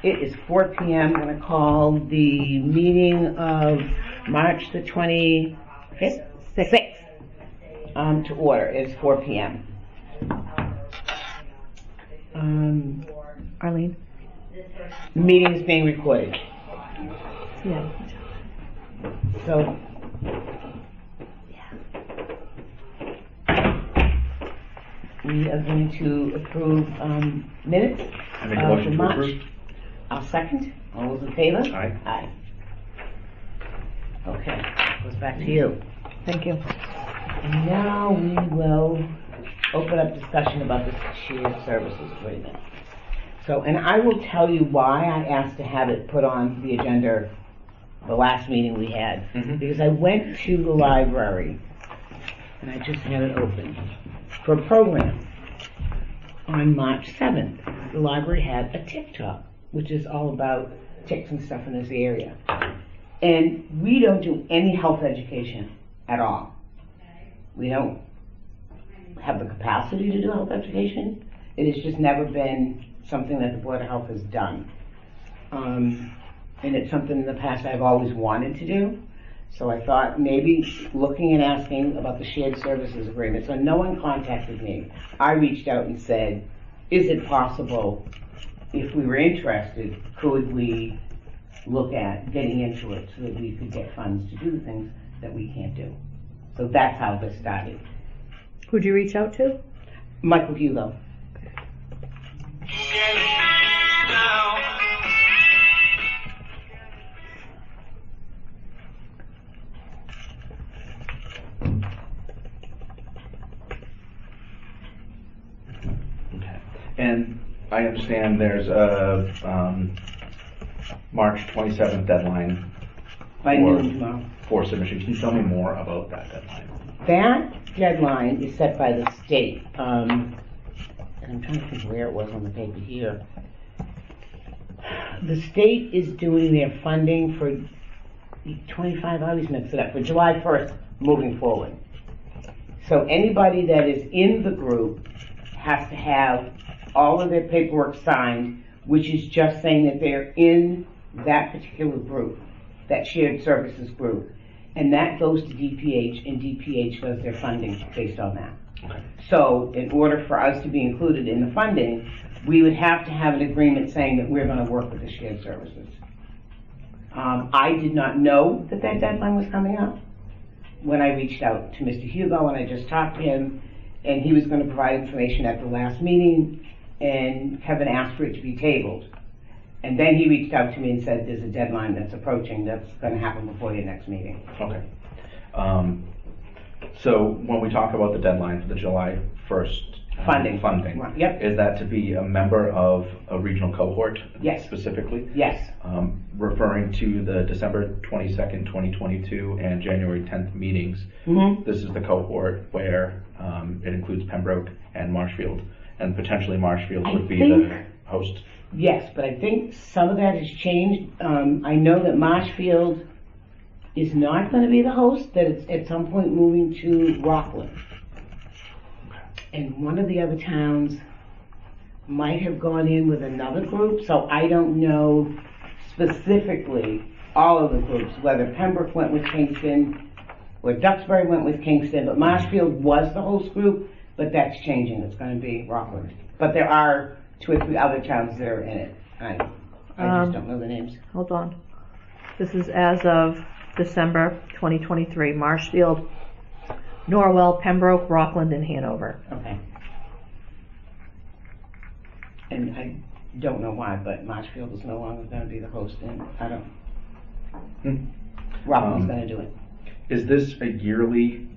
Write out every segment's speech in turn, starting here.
It is 4 p.m. I'm going to call the meeting of March the 25th, 6th, to order. It's 4 p.m. Arlene? The meeting is being recorded. Yeah. So, we are going to approve minutes I make a motion to March. approve. I'll second. All those in favor? Aye. Aye. Okay, goes back to you. Thank you. And now we will open up discussion about the shared services agreement. So, and I will tell you why I asked to have it put on the agenda the last meeting we had. Because I went to the library, and I just had it open, for a program. On March 7th, the library had a TikTok, which is all about ticks and stuff in this area. And we don't do any health education at all. We don't have the capacity to do health education. It has just never been something that the Board of Health has done. And it's something in the past I've always wanted to do. So I thought maybe looking and asking about the shared services agreement. So no one contacted me. I reached out and said, is it possible, if we were interested, could we look at getting into it so that we could get funds to do things that we can't do? So that's how this started. Who'd you reach out to? Michael Hugo. Okay. And I understand there's a March 27th deadline By noon tomorrow. for submission. Can you tell me more about that deadline? That deadline is set by the state. And I'm trying to think where it was on the paper here. The state is doing their funding for 25, I always mix it up, for July 1st moving forward. So anybody that is in the group has to have all of their paperwork signed, which is just saying that they're in that particular group, that shared services group. And that goes to DPH, and DPH does their funding based on that. Okay. So in order for us to be included in the funding, we would have to have an agreement saying that we're going to work with the shared services. I did not know that that deadline was coming up when I reached out to Mr. Hugo, and I just talked to him, and he was going to provide information at the last meeting, and Kevin asked for it to be tabled. And then he reached out to me and said, there's a deadline that's approaching that's going to happen before your next meeting. Okay. So when we talk about the deadline for the July 1st funding, Right. Yep. is that to be a member of a regional cohort? Yes. Specifically? Yes. Referring to the December 22nd, 2022 and January 10th meetings, this is the cohort where it includes Pembroke and Marshfield, and potentially Marshfield would be the host. Yes, but I think some of that has changed. I know that Marshfield is not going to be the host, that it's at some point moving to Rockland. And one of the other towns might have gone in with another group, so I don't know specifically all of the groups, whether Pembroke went with Kingston or Duxbury went with Kingston, but Marshfield was the host group, but that's changing. It's going to be Rockland. But there are 2 or 3 other towns that are in it. I just don't know the names. Hold on. This is as of December 2023. Marshfield, Norwell, Pembroke, Rockland, and Hanover. Okay. And I don't know why, but Marshfield is no longer going to be the host, and I don't. Rockland's going to do it. Is this a yearly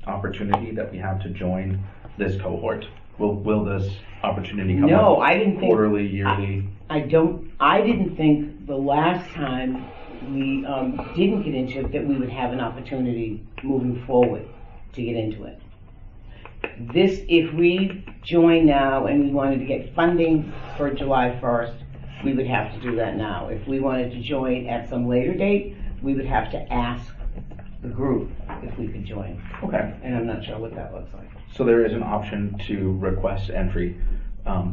opportunity that we have to join this cohort? Will this opportunity come No, up I didn't think quarterly, yearly? I didn't think the last time we didn't get into it that we would have an opportunity moving forward to get into it. This, if we join now and we wanted to get funding for July 1st, we would have to do that now. If we wanted to join at some later date, we would have to ask the group if we could join. Okay. And I'm not sure what that looks like. So there is an option to request entry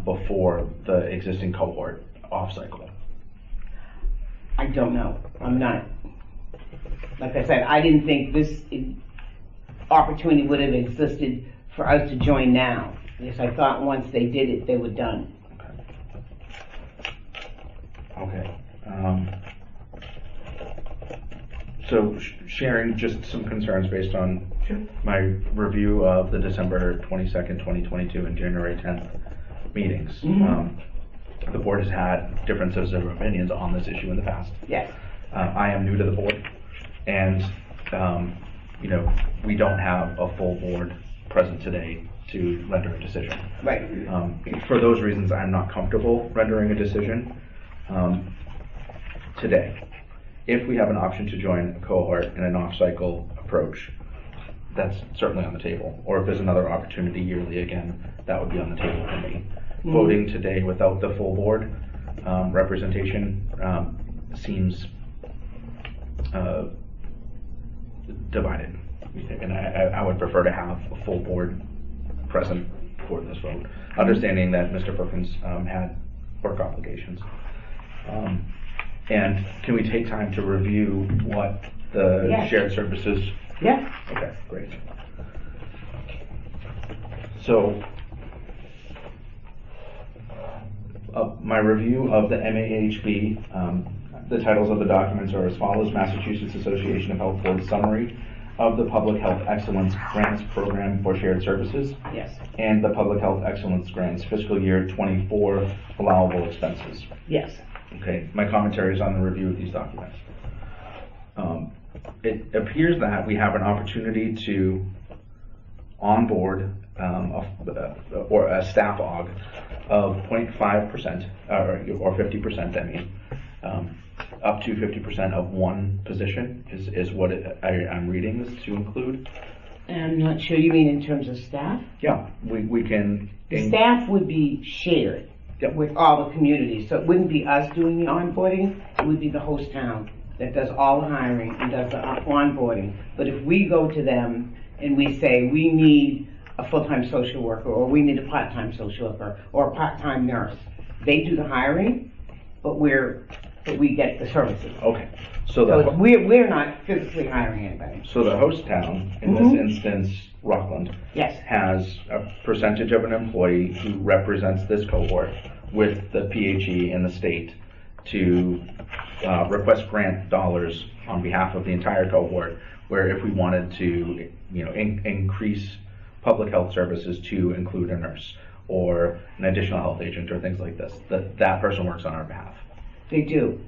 before the existing cohort off cycle? I don't know. I'm not, like I said, I didn't think this opportunity would have existed for us to join now. Because I thought once they did it, they were done. Okay. So sharing just some concerns based on my review of the December 22nd, 2022 and January 10th meetings. The board has had differences of opinions on this issue in the past. Yes. I am new to the board, and you know, we don't have a full board present today to render a decision. Right. For those reasons, I'm not comfortable rendering a decision today. If we have an option to join a cohort in an off-cycle approach, that's certainly on the table. Or if there's another opportunity yearly again, that would be on the table for me. Voting today without the full board representation seems divided. And I would prefer to have a full board present for this vote, understanding that Mr. Perkins had work obligations. And can we take time to review what the shared services? Yeah. Okay, great. So, my review of the MAHB, the titles of the documents are as follows: Massachusetts Association of Health Board Summary of the Public Health Excellence Grants Program for Shared Services. Yes. And the Public Health Excellence Grants Fiscal Year 24 Allowable Expenses. Yes. Okay, my commentary is on the review of these documents. It appears that we have an opportunity to onboard or a staff aug of 0.5% or 50%, I mean, up to 50% of one position is what I'm reading this to include. I'm not sure you mean in terms of staff? Yeah, we can. The staff would be shared. Yep. With all the communities, so it wouldn't be us doing the onboarding, it would be the host town that does all the hiring and does the onboarding. But if we go to them and we say, we need a full-time social worker, or we need a part-time social worker, or a part-time nurse, they do the hiring, but we get the services. Okay, So we're not physically hiring anybody. So the host town, in this instance, Rockland, Yes. has a percentage of an employee who represents this cohort with the PHE in the state to request grant dollars on behalf of the entire cohort, where if we wanted to, you know, increase public health services to include a nurse or an additional health agent or things like this, that person works on our behalf. They do,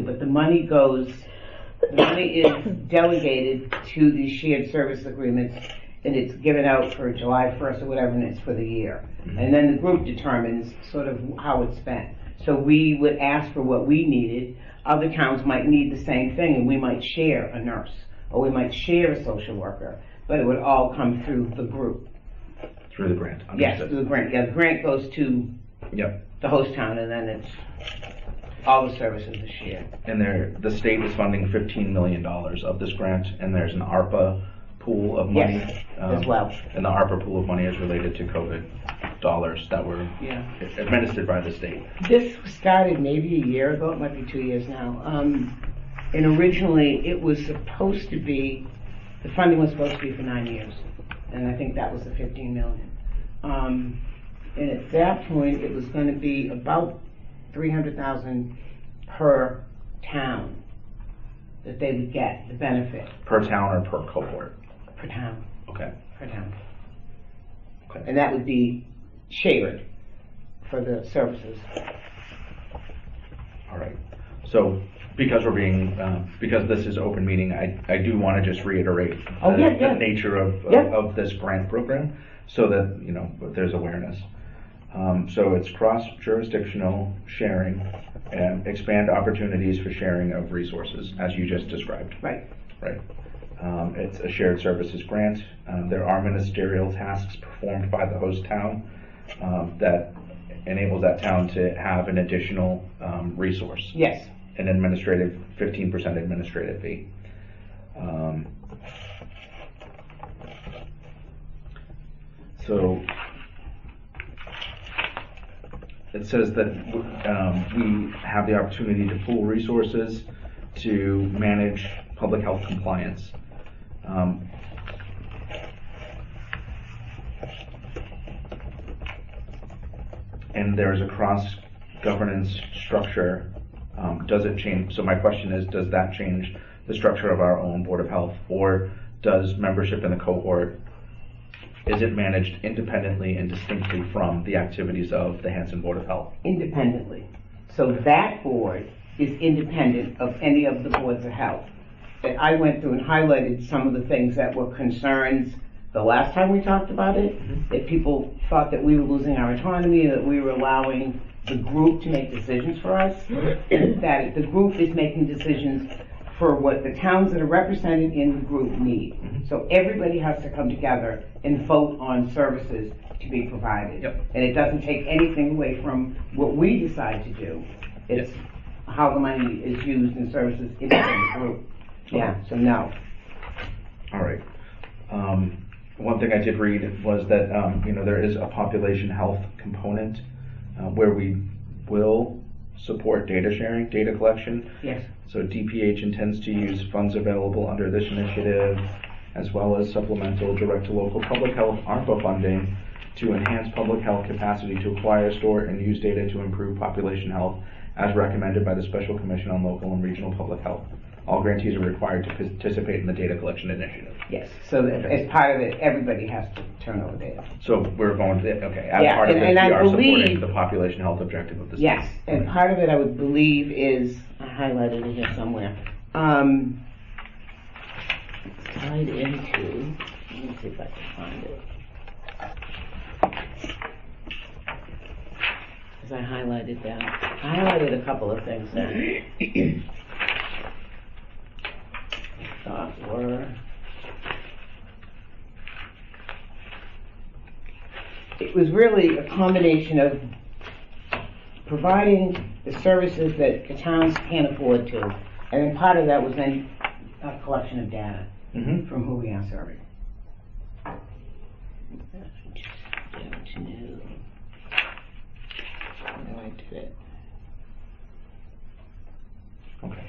but the money is delegated to these shared service agreements, and it's given out for July 1st or whatever, and it's for the year. And then the group determines sort of how it's spent. So we would ask for what we needed. Other towns might need the same thing, and we might share a nurse, or we might share a social worker, but it would all come through the group. Through the grant. Yes, through the grant. Yeah, the grant goes to the host town, and then it's all the services are shared. And the state is funding $15 million of this grant, and there's an ARPA pool of money. Yes, as well. And the ARPA pool of money is related to COVID dollars that were administered by the state. This started maybe a year ago, it might be 2 years now. And originally it was supposed to be, the funding was supposed to be for 9 years. And I think that was the 15 million. And at that point it was going to be about 300,000 per town that they would get the benefit. Per town or per cohort? Per town. Okay. Per town. Okay. And that would be shared for the services. All right. So because because this is open meeting, I do want to just reiterate the nature of this grant program, so that, you know, there's awareness. So it's cross-jurisdictional sharing and expand opportunities for sharing of resources, as you just described. Right. Right. It's a shared services grant. There are ministerial tasks performed by the host town that enables that town to have an additional resource. Yes. An administrative, 15% administrative fee. So it says that we have the opportunity to pool resources to manage public health compliance. And there's a cross-governance structure. Does it change? So my question is, does that change the structure of our own Board of Health, or does membership in the cohort, is it managed independently and distinctly from the activities of the Hanson Board of Health? Independently. So that board is independent of any of the boards of health. And I went through and highlighted some of the things that were concerns the last time we talked about it, that people thought that we were losing our autonomy, that we were allowing the group to make decisions for us, that the group is making decisions for what the towns that are represented in the group need. So everybody has to come together and vote on services to be provided. And it doesn't take anything away from what we decide to do. It's how the money is used in services in the group. Yeah, so no. All right. One thing I did read was that there is a population health component where we will support data sharing, data collection. Yes. So DPH intends to use funds available under this initiative, as well as supplemental direct to local public health ARPA funding, to enhance public health capacity to acquire, store, and use data to improve population health, as recommended by the Special Commission on Local and Regional Public Health. All grantees are required to participate in the data collection initiative. Yes, so that as part of it, everybody has to turn over data. So we're going to, as Yeah, part of and this, we I are supporting believe- the population health objective of the state. Yes, and part of it I would believe is, I highlighted it here somewhere, tied into, let me see if I can find it. Because I highlighted that. I highlighted a couple of things that I thought were, it was really a combination of providing the services that the towns can't afford to, and then part of that was then a collection of data from who we are serving. I did it. Okay.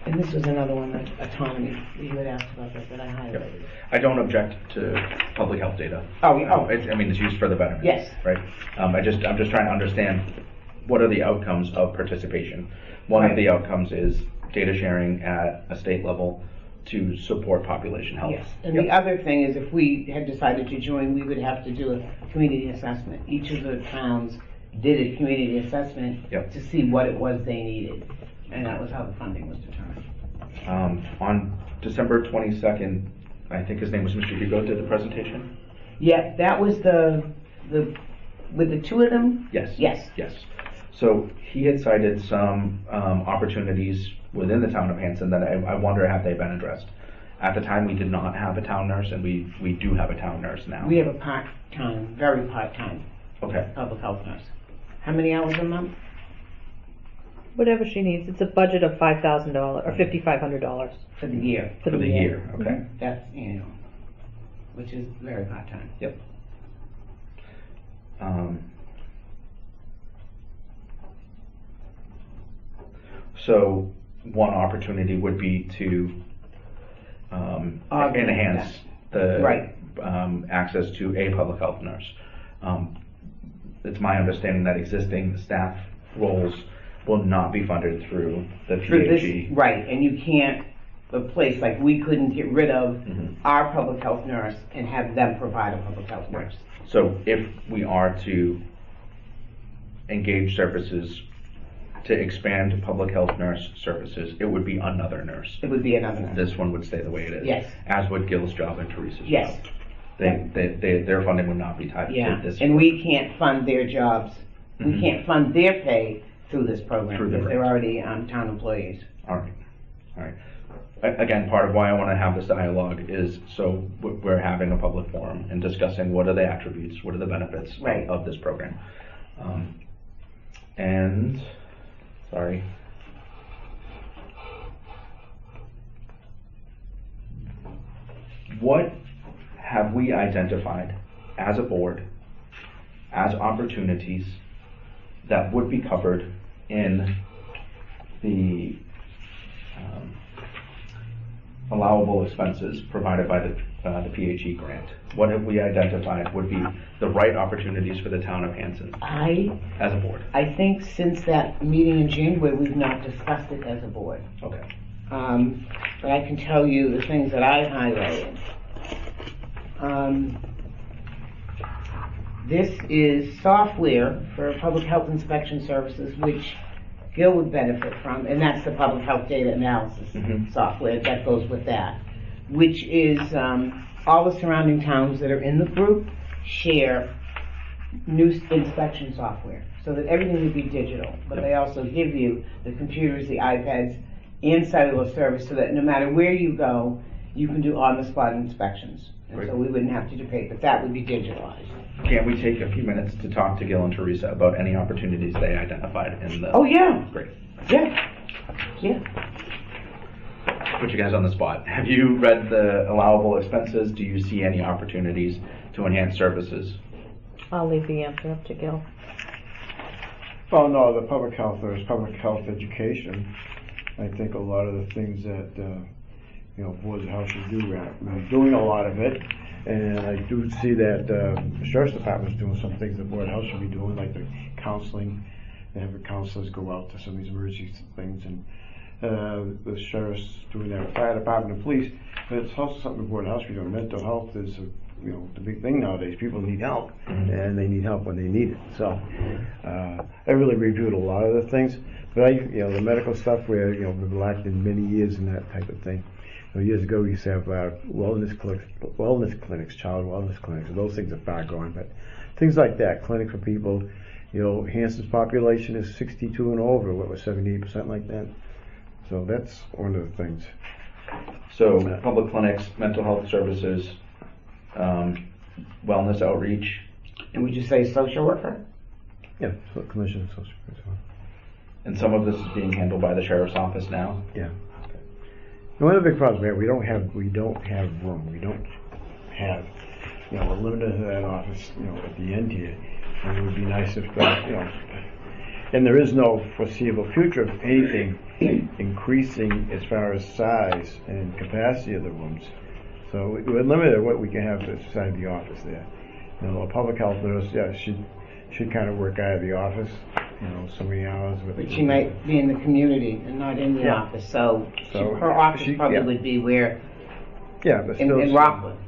And this was another one, autonomy. You had asked about that, but I highlighted it. I don't object to public health data. It's used for the betterment. Yes. Right. I'm just trying to understand what are the outcomes of participation. One of the outcomes is data sharing at a state level to support population health. Yes, and the other thing is if we had decided to join, we would have to do a community assessment. Each of the towns did a community assessment to see what it was they needed, and that was how the funding was determined. On December 22nd, I think his name was Mr. Hugo, did the presentation? Yeah, that was with the two of them? Yes. Yes. Yes. So he had cited some opportunities within the town of Hanson that I wonder have they been addressed. At the time, we did not have a town nurse, and we do have a town nurse now. We have a part-time, very part-time public health nurse. How many hours a month? Whatever she needs. It's a budget of $5,000 or $5,500 For the year. for For the year, okay. That's annual, which is very part-time. Yep. So one opportunity would be to enhance the access to a public health nurse. It's my understanding that existing staff roles will not be funded through the PHE. Right, and you can't, a place like we couldn't get rid of our public health nurse and have them provide a public health nurse. So if we are to engage services to expand public health nurse services, it would be another nurse. It would be another nurse. This one would stay the way it is. Yes. As would Gil's job and Teresa's Yes. job. Their funding would not be tied to this. And we can't fund their jobs. We can't fund their pay through this program because they're already town employees. All right. Again, part of why I want to have this dialogue is so we're having a public forum and discussing what are the attributes, what are the benefits of this program. What have we identified as a board, as opportunities that would be covered in the allowable expenses provided by the PHE grant? What have we identified would be the right opportunities for the town of Hanson as a board? I think since that meeting in January, we've not discussed it as a board. Okay. But I can tell you the things that I highlighted. This is software for public health inspection services, which Gil would benefit from, and that's the public health data analysis software that goes with that, which is all the surrounding towns that are in the group share new inspection software, so that everything would be digital, but they also give you the computers, the iPads, and cellular service, so that no matter where you go, you can do on-the-spot inspections. And so we wouldn't have to do paper, but that would be digitalized. Can we take a few minutes to talk to Gil and Teresa about any opportunities they identified in the... Oh, yeah. Great. Yeah. Yeah. Put you guys on the spot. Have you read the allowable expenses? Do you see any opportunities to enhance services? I'll leave the answer up to Gil. Oh, no, the public health, there's public health education. I think a lot of the things that, boards of health should do, we're doing a lot of it. And I do see that the sheriff's department is doing some things that board of health should be doing, like the counseling. They have the counselors go out to some of these emergency things, and the sheriff's doing that, fire department and police. But it's also something the board of health should be doing. Mental health is, the big thing nowadays. People need help, and they need help when they need it. So I really reviewed a lot of the things. But the medical stuff where we've lacked in many years and that type of thing. Years ago, we used to have wellness clinics, child wellness clinics, and those things are far gone. But things like that, clinic for people, Hanson's population is 62 and over, what was 78% like that. So that's one of the things. So public clinics, mental health services, wellness outreach. And would you say social worker? Yeah, so clinician, social worker. And some of this is being handled by the sheriff's office now? Yeah. One of the big problems we don't have room. We don't have, we're limited to that office, at the end here. And it would be nice if, and there is no foreseeable future of anything increasing as far as size and capacity of the rooms. So we're limited to what we can have inside the office there. A public health nurse, should kind of work out of the office, so many hours. But she might be in the community and not in the office, so her office probably would be where? Yeah, but still in Rockland,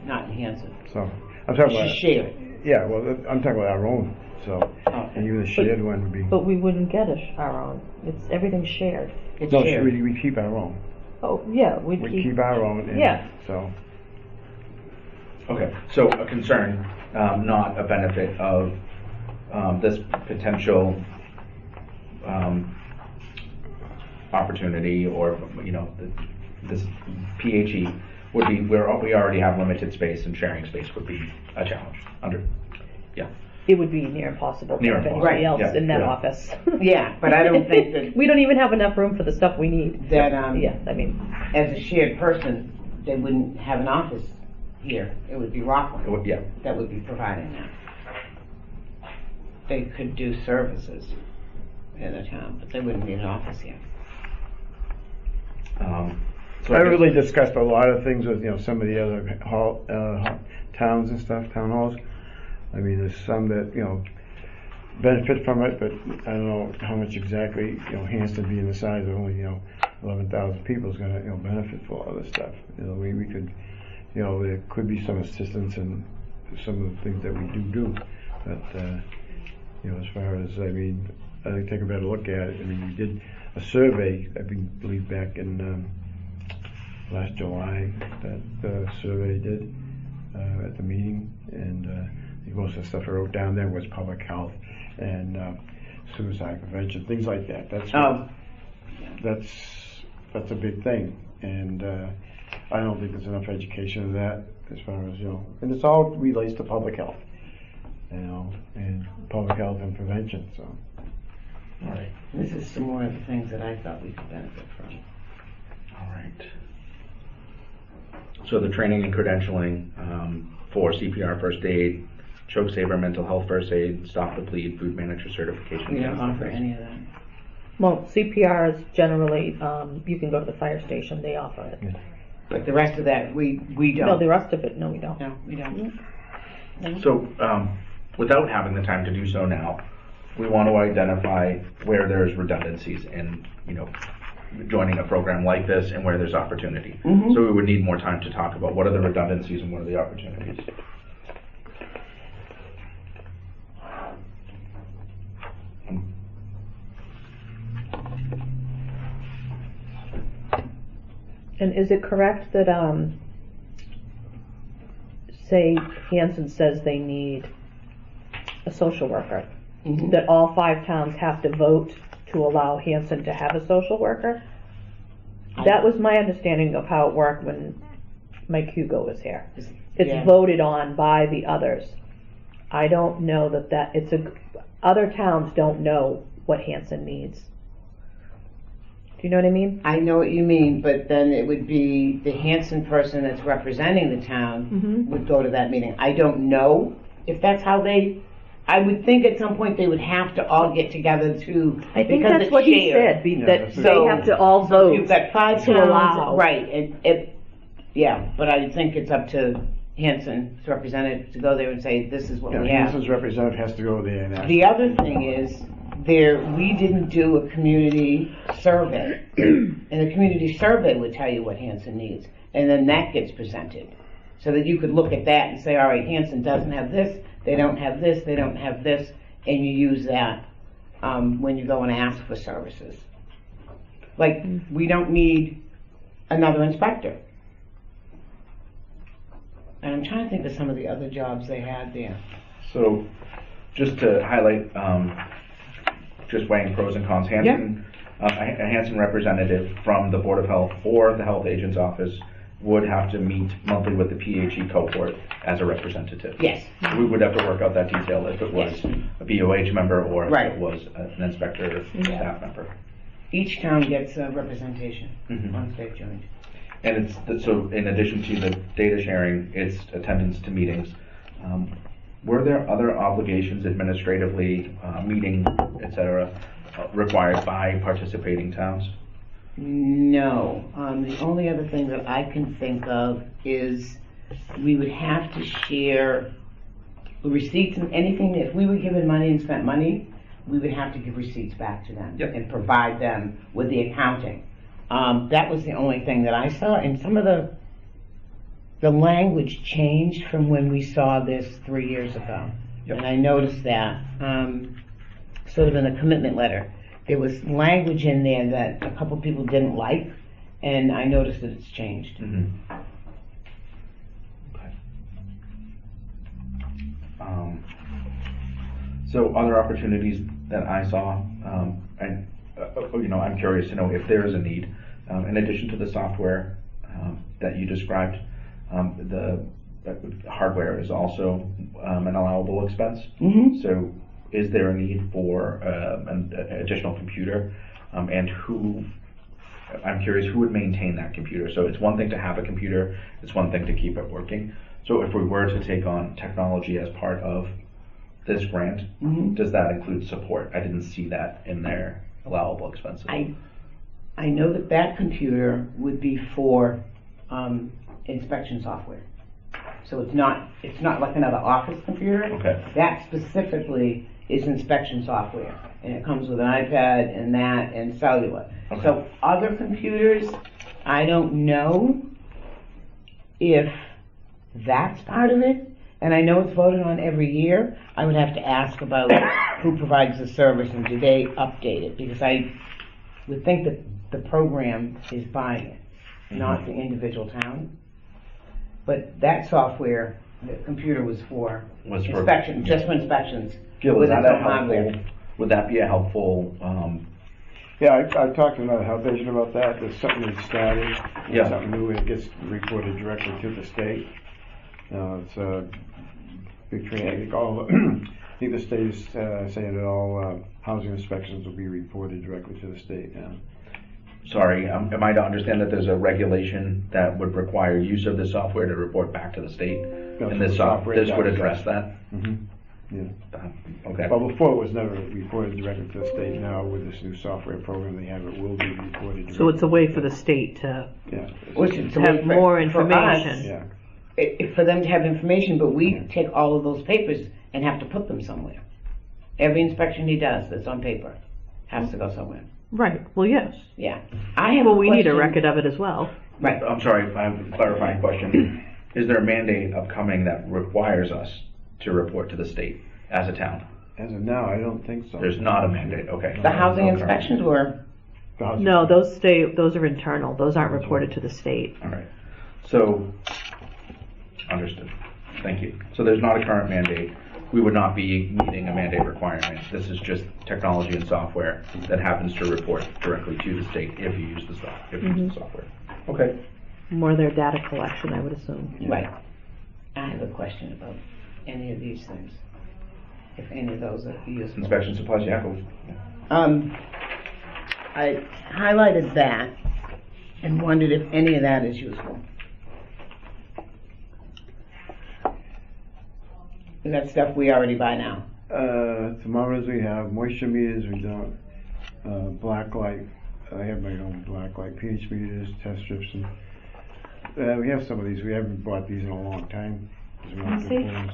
not in Hanson. So I'm talking about shared. Yeah, well, I'm talking about our own. So, and even the shared one would be. But we wouldn't get our own. Everything's shared. It's no, shared. we keep our own. Oh yeah, we keep our own. And So. Okay, so a concern, not a benefit of this potential opportunity, or this PHE would be where we already have limited space, and sharing space would be a challenge. It would be near impossible to have anybody else in that office. Yeah, but I don't think that we don't even have enough room for the stuff we need. That as a shared person, they wouldn't have an office here. It would be Rockland. That would be providing that. They could do services in the town, but they wouldn't be an office here. So I really discussed a lot of things with some of the other towns and stuff, town halls. I mean, there's some that benefit from it, but I don't know how much exactly. Hanson being the size of only 11,000 people is going to benefit for all this stuff. We could, there could be some assistance in some of the things that we do, but as far as I think take a better look at it. We did a survey, I believe back in last July, that the survey did at the meeting, and most of the stuff I wrote down there was public health and suicide prevention, things like that. That's a big thing, and I don't think there's enough education of that as far as and it's all relates to public health, and public health and prevention. So, all right, this is some more of the things that I thought we could benefit from. All right. So the training and credentialing for CPR, first aid, choke saver, mental health first aid, stop the bleed, food manager certification. We don't offer any of that. Well, CPR is generally, you can go to the fire station, they offer it. But the rest of that, we don't. No, the rest of it, no, we don't. No, we don't. So, without having the time to do so now, we want to identify where there's redundancies in, joining a program like this and where there's opportunity. Mhm. So we would need more time to talk about what are the redundancies and what are the opportunities. And is it correct that, say Hanson says they need a social worker, Mhm. that all 5 towns have to vote to allow Hanson to have a social worker? That was my understanding of how it worked when Mike Hugo was here. It's Yeah. voted on by the others. I don't know that other towns don't know what Hanson needs. Do you know what I mean? I know what you mean, but then it would be the Hanson person that's representing the town Mhm. would go to that meeting. I don't know if that's how I would think at some point they would have to all get together to, I think because that's it's what he shared. said, Yeah, that that's they it. have to all So vote. you've got 5 to towns, allow. right, and yeah, but I think it's up to Hanson's representative to go there and say, this is what Yeah, we have. Hanson's representative has to go there and ask. The other thing is, we didn't do a community survey, and the community survey would tell you what Hanson needs, and then that gets presented. So that you could look at that and say, all right, Hanson doesn't have this, they don't have this, they don't have this, and you use that when you go and ask for services. Like, we don't need another inspector. And I'm trying to think of some of the other jobs they had there. So, just to highlight, just weighing pros and cons, Hanson, a Hanson representative from the Board of Health or the Health Agent's Office would have to meet monthly with the PHE cohort as a representative. Yes. We would have to work out that detail if it was a BOH member or if Right. it was an inspector or staff member. Each town gets a representation Mhm. once they've joined. And so in addition to the data sharing, it's attendance to meetings. Were there other obligations administratively, meeting, et cetera, required by participating towns? No, the only other thing that I can think of is we would have to share receipts and anything, if we were given money and spent money, we would have to give receipts back to them Yep. and provide them with the accounting. That was the only thing that I saw, and some of the language changed from when we saw this 3 years ago. Yep. And I noticed that, sort of in the commitment letter. There was language in there that a couple people didn't like, and I noticed that it's changed. Mm-hmm. Okay. So other opportunities that I saw, and I'm curious to know if there is a need, in addition to the software that you described, the hardware is also an allowable expense. Mm-hmm. So is there a need for an additional computer, and I'm curious who would maintain that computer? So it's one thing to have a computer, it's one thing to keep it working. So if we were to take on technology as part of this grant, Mm-hmm. does that include support? I didn't see that in their allowable expenses. I know that computer would be for inspection software. So it's not like another office computer. Okay. That specifically is inspection software, and it comes with an iPad and that and cellular. Okay. So other computers, I don't know if that's part of it, and I know it's voted on every year. I would have to ask about who provides the service and do they update it, because I would think that the program is buying it, not the individual town. But that software, the computer was for inspection, just for inspections. Gil, with is that its a own hardware. would that be a helpful, Yeah, I've talked to another health agent about that. There's something that's started, Yeah. something new, and it gets reported directly to the state. It's a big training. I think the state is saying that all housing inspections will be reported directly to the state now. sorry, am I to understand that there's a regulation that would require use of this software to report back to the state? That's And what this the software this would does. address that? Yeah. Okay. Well, before it was never reported directly to the state. Now with this new software program they have, it will be reported directly. So it's a way for the state to Yeah, Which is to have more information. yeah. For them to have information, but we take all of those papers and have to put them somewhere. Every inspection he does that's on paper has to go somewhere. Right, well, yes. Yeah. I have Well, a we need a question- record of it as well. Right. I'm sorry, I have a clarifying question. Is there a mandate upcoming that requires us to report to the state as a town? As of now, I don't think so. There's not a mandate, okay. The housing Okay. inspections were, The housing- No, those are internal, those aren't reported to the state. All right. So, understood. Thank you. So there's not a current mandate. We would not be meeting a mandate requirement. This is just technology and software that happens to report directly to the state if you use the software. Okay. More their data collection, I would assume. right. I have a question about any of these things. If any of those are useful. Inspection supplies, yeah, go. I highlighted that and wondered if any of that is useful. Is that stuff we already buy now? Thermometers we have, moisture meters we don't, black light, I have my own black light, pH meters, test strips, and we have some of these. We haven't bought these in a long time. 'Cause we don't I do see. forms.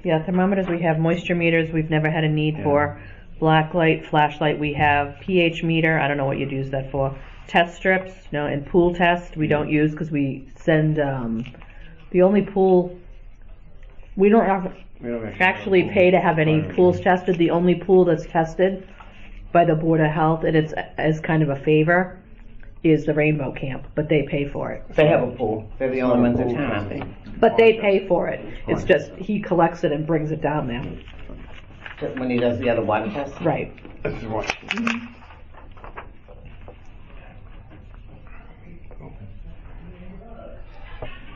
Yeah, thermometers we have, moisture meters we've never had a need for, black light, flashlight we have, pH meter, I don't know what you'd use that for, test strips, no, and pool test we don't use because we send, the only pool, we don't We don't actually pay to have any pools tested. The only pool that's tested by the Board of Health, and it's as kind of a favor, is the Rainbow Camp, but they pay for it. They have a pool. They're the only ones in town, I think. But they pay for it. It's just, he collects it and brings it down there. Just when he does the other water tests. Right. This is what.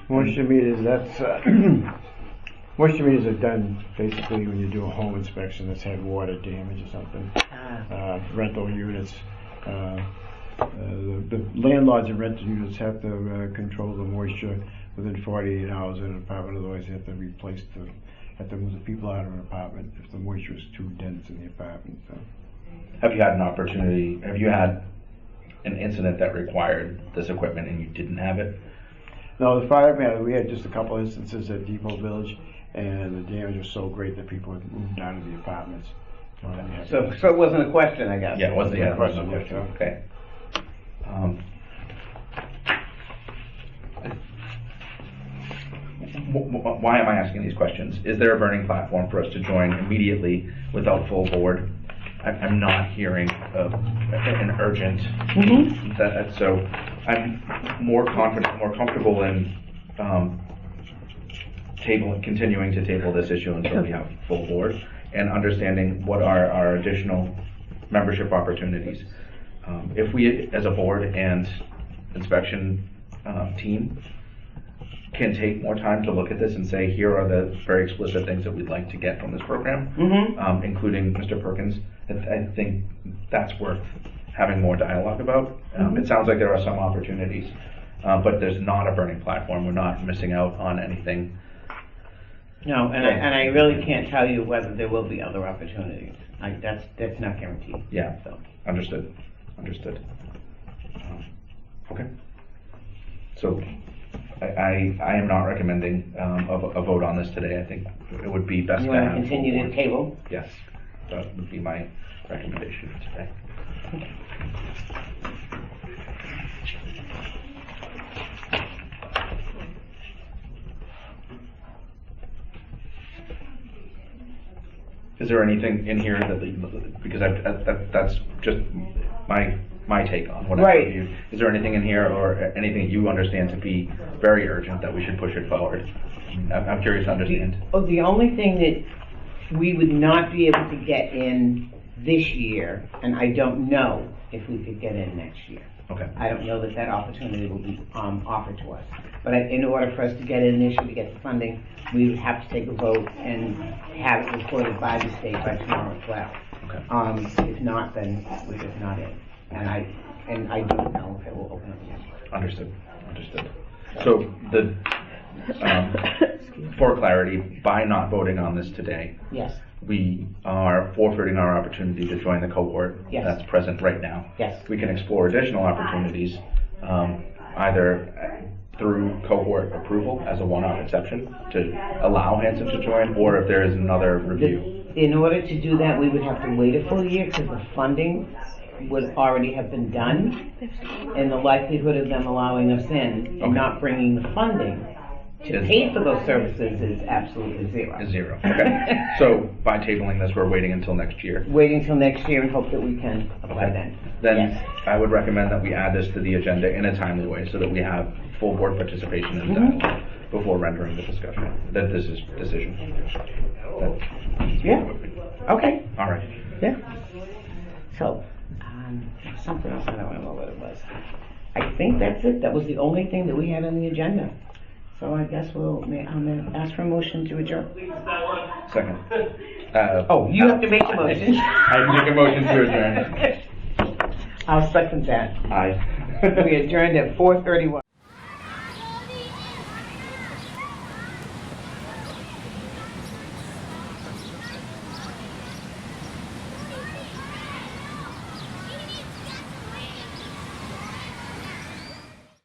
Moisture meters, that's, moisture meters are done basically when you do a home inspection that's had water damage or something. Rental units, the landlords and rental units have to control the moisture within 48 hours in an apartment, otherwise they have to have to move the people out of an apartment if the moisture is too dense in the apartment, so. Have you had an incident that required this equipment and you didn't have it? No, the fire, we had just a couple instances at Depot Village, and the damage was so great that people had moved out of the apartments. So it wasn't a question, I guess. Yeah, it wasn't, yeah, it wasn't a Yeah. question, okay. Why am I asking these questions? Is there a burning platform for us to join immediately without full board? I'm not hearing an urgent, so I'm more confident, more comfortable in continuing to table this issue until we have full board and understanding what are our additional membership opportunities. If we, as a board and inspection team, can take more time to look at this and say, here are the very explicit things that we'd like to get from this program, including Mr. Perkins, I think that's worth having more dialogue about. It sounds like there are some opportunities, but there's not a burning platform. We're not missing out on anything. No, and I really can't tell you whether there will be other opportunities. That's not guaranteed. Yeah, So. understood. Okay. So I am not recommending a vote on this today. I think it would be best You to want have to continue full to board. table? Yes, that would be my recommendation today. Is there anything in here that, because that's just my take on what I Right. reviewed. Is there anything in here or anything that you understand to be very urgent that we should push it forward? I'm curious to understand. The only thing that we would not be able to get in this year, and I don't know if we could get in next year. Okay. I don't know that opportunity will be offered to us. But in order for us to get in this year, to get the funding, we would have to take a vote and have it reported by the state by tomorrow at 12. Okay. If not, then we're just not in. And and I don't know if it will open up yet. Understood. So for clarity, by not voting on this today, Yes, we are forfeiting our opportunity to join the cohort Yes. that's present right now. yes. We can explore additional opportunities, either through cohort approval as a one-off exception to allow Hanson to join, or if there is another review. In order to do that, we would have to wait a full year because the funding would already have been done, and the likelihood of them allowing us in and not bringing the funding to pay for those services is absolutely zero. Is zero. Okay. So by tabling this, we're waiting until next year. Waiting till next year and hope that we can apply then. Then Yes. I would recommend that we add this to the agenda in a timely way so that we have full board participation in dialogue before rendering the decision. Yeah, okay, All right. yeah. So, something else, I don't remember what it was. I think that's it, that was the only thing that we had on the agenda. So I guess I'm gonna ask for a motion to adjourn. Second. Oh, you have to make the motion. I make a motion to adjourn. I'll second that. Aye. We adjourned at 4:31.